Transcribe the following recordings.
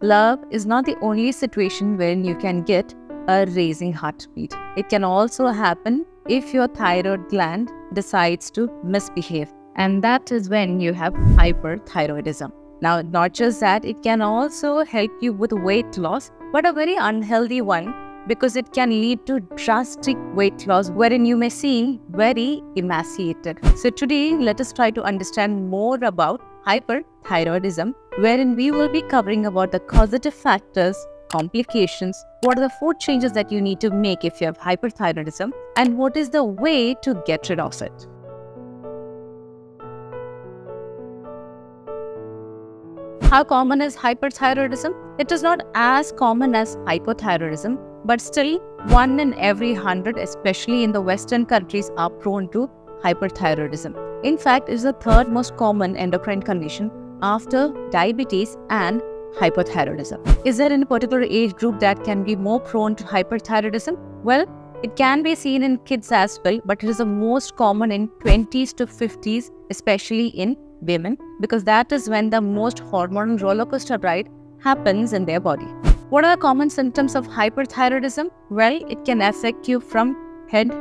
love is not the only situation wherein you can get a raising heartbeat. It can also happen if your thyroid gland decides to misbehave, and that is when you have hyperthyroidism. Now, not just that, it can also help you with weight loss, but a very unhealthy one, because it can lead to drastic weight loss wherein you may seem very emaciated. So today, let us try to understand more about hyperthyroidism, wherein we will be covering about the causative factors, complications, what are the food changes that you need to make if you have hyperthyroidism, and what is the way to get rid of it. How common is hyperthyroidism? It is not as common as hypothyroidism, but still 1 in every 100, especially in the Western countries, are prone to hyperthyroidism. In fact, it is the third most common endocrine condition after diabetes and hypothyroidism. Is there any particular age group that can be more prone to hyperthyroidism? Well, it can be seen in kids as well, but it is the most common in 20s to 50s, especially in women, because that is when the most hormonal rollercoaster ride happens in their body. What are the common symptoms of hyperthyroidism? Well, it can affect you from head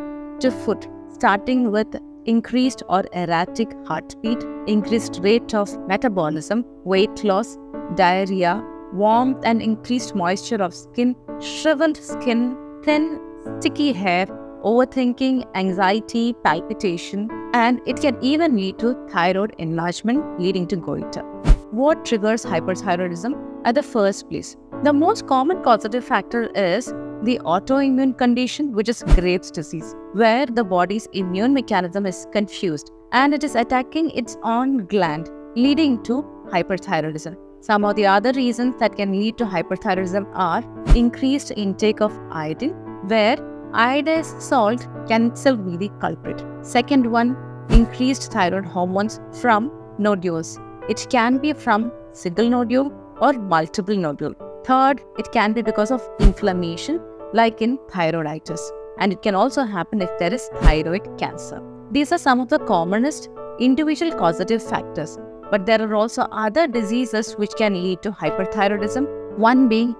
to foot, starting with increased or erratic heartbeat, increased rate of metabolism, weight loss, diarrhea, warmth and increased moisture of skin, shriveled skin, thin, sticky hair, overthinking, anxiety, palpitation, and it can even lead to thyroid enlargement leading to goiter. What triggers hyperthyroidism? At the first place, the most common causative factor is the autoimmune condition, which is Graves' disease, where the body's immune mechanism is confused and it is attacking its own gland, leading to hyperthyroidism. Some of the other reasons that can lead to hyperthyroidism are increased intake of iodine, where iodized salt can itself be the culprit. Second one, increased thyroid hormones from nodules. It can be from single nodule or multiple nodule. Third, it can be because of inflammation, like in thyroiditis. And it can also happen if there is thyroid cancer. These are some of the commonest individual causative factors. But there are also other diseases which can lead to hyperthyroidism, one being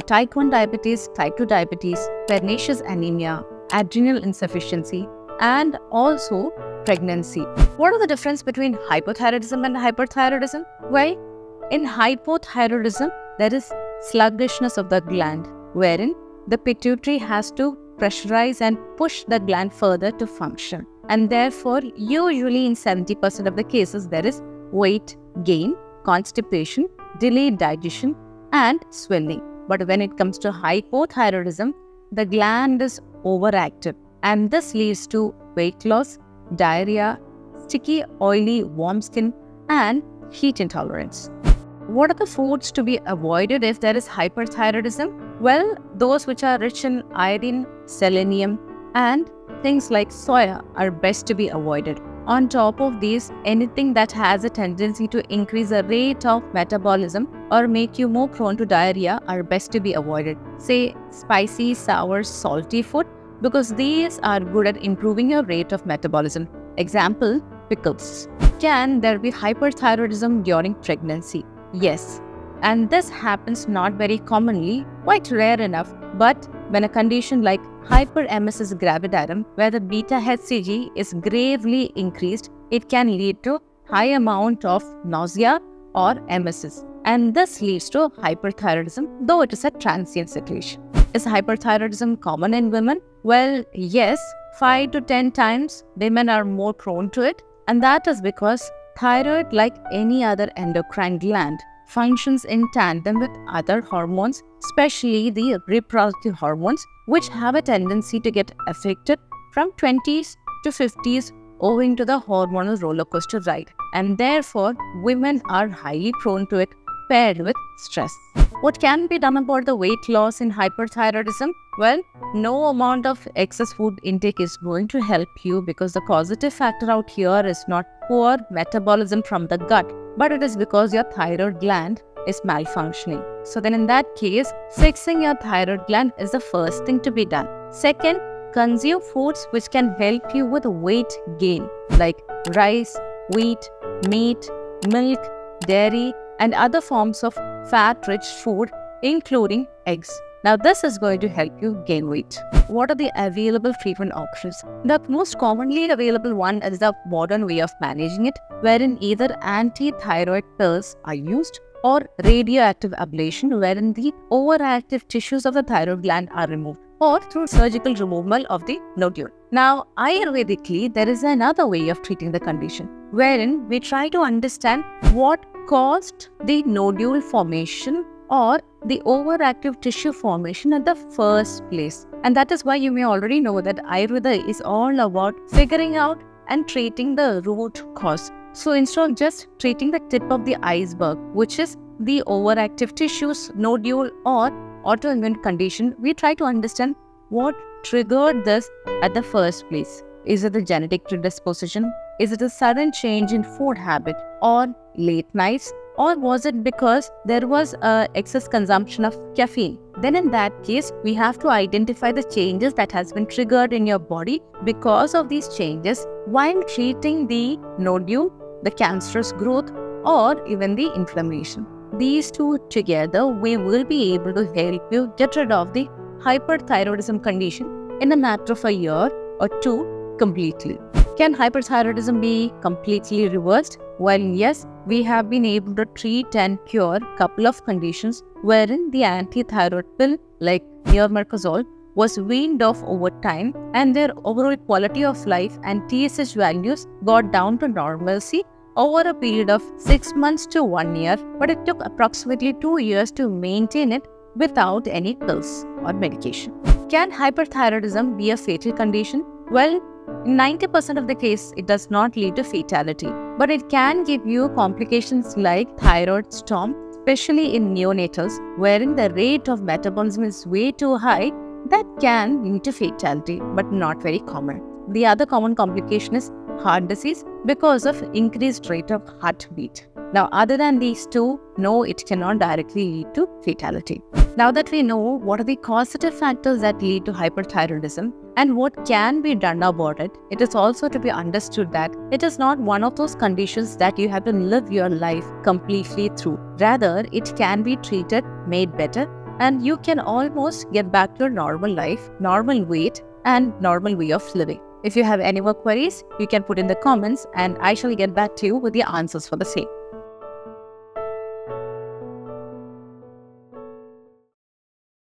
type 1 diabetes, type 2 diabetes, pernicious anemia, adrenal insufficiency, and also pregnancy. What are the difference between hypothyroidism and hyperthyroidism? Well, in hypothyroidism, there is sluggishness of the gland, wherein the pituitary has to pressurize and push the gland further to function. And therefore, usually in 70% of the cases, there is weight gain, constipation, delayed digestion, and swelling. But when it comes to hypothyroidism, the gland is overactive, and this leads to weight loss, diarrhea, sticky, oily, warm skin, and heat intolerance. What are the foods to be avoided if there is hyperthyroidism? Well, those which are rich in iodine, selenium, and things like soya are best to be avoided. On top of these, anything that has a tendency to increase the rate of metabolism or make you more prone to diarrhea are best to be avoided. Say spicy, sour, salty food, because these are good at improving your rate of metabolism. Example, pickles. Can there be hyperthyroidism during pregnancy? Yes. And this happens not very commonly, quite rare enough, but when a condition like hyperemesis gravidarum, where the beta-HCG is gravely increased, it can lead to high amount of nausea or emesis. And this leads to hyperthyroidism, though it is a transient situation. Is hyperthyroidism common in women? Well, yes, 5 to 10 times women are more prone to it. And that is because thyroid, like any other endocrine gland, functions in tandem with other hormones, especially the reproductive hormones, which have a tendency to get affected from 20s to 50s owing to the hormonal rollercoaster ride. And therefore, women are highly prone to it, paired with stress. What can be done about the weight loss in hyperthyroidism? Well, no amount of excess food intake is going to help you, because the causative factor out here is not poor metabolism from the gut, but it is because your thyroid gland is malfunctioning. So then in that case, fixing your thyroid gland is the first thing to be done. Second, consume foods which can help you with weight gain, like rice, wheat, meat, milk, dairy, and other forms of fat-rich food, including eggs. Now, this is going to help you gain weight. What are the available treatment options? The most commonly available one is the modern way of managing it, wherein either anti-thyroid pills are used or radioactive ablation, wherein the overactive tissues of the thyroid gland are removed, or through surgical removal of the nodule. Now, Ayurvedically, there is another way of treating the condition, wherein we try to understand what caused the nodule formation or the overactive tissue formation at the first place. And that is why you may already know that Ayurveda is all about figuring out and treating the root cause. So instead of just treating the tip of the iceberg, which is the overactive tissues, nodule or autoimmune condition, we try to understand what triggered this at the first place. Is it a genetic predisposition? Is it a sudden change in food habit or late nights? Or was it because there was excess consumption of caffeine? Then in that case, we have to identify the changes that has been triggered in your body because of these changes while treating the nodule, the cancerous growth, or even the inflammation. These two together, we will be able to help you get rid of the hyperthyroidism condition in a matter of a year or two completely. Can hyperthyroidism be completely reversed? Well, yes, we have been able to treat and cure a couple of conditions wherein the anti-thyroid pill like Nirmarcazole was weaned off over time and their overall quality of life and TSH values got down to normalcy over a period of 6 months to 1 year, but it took approximately 2 years to maintain it without any pills or medication. Can hyperthyroidism be a fatal condition? Well, in 90% of the case, it does not lead to fatality, but it can give you complications like thyroid storm, especially in neonatals, wherein the rate of metabolism is way too high. That can lead to fatality, but not very common. The other common complication is heart disease because of increased rate of heartbeat. Now, other than these two, no, it cannot directly lead to fatality. Now that we know what are the causative factors that lead to hyperthyroidism and what can be done about it, it is also to be understood that it is not one of those conditions that you have to live your life completely through. Rather, it can be treated, made better, and you can almost get back to your normal life, normal weight, and normal way of living. If you have any more queries, you can put in the comments and I shall get back to you with the answers for the same.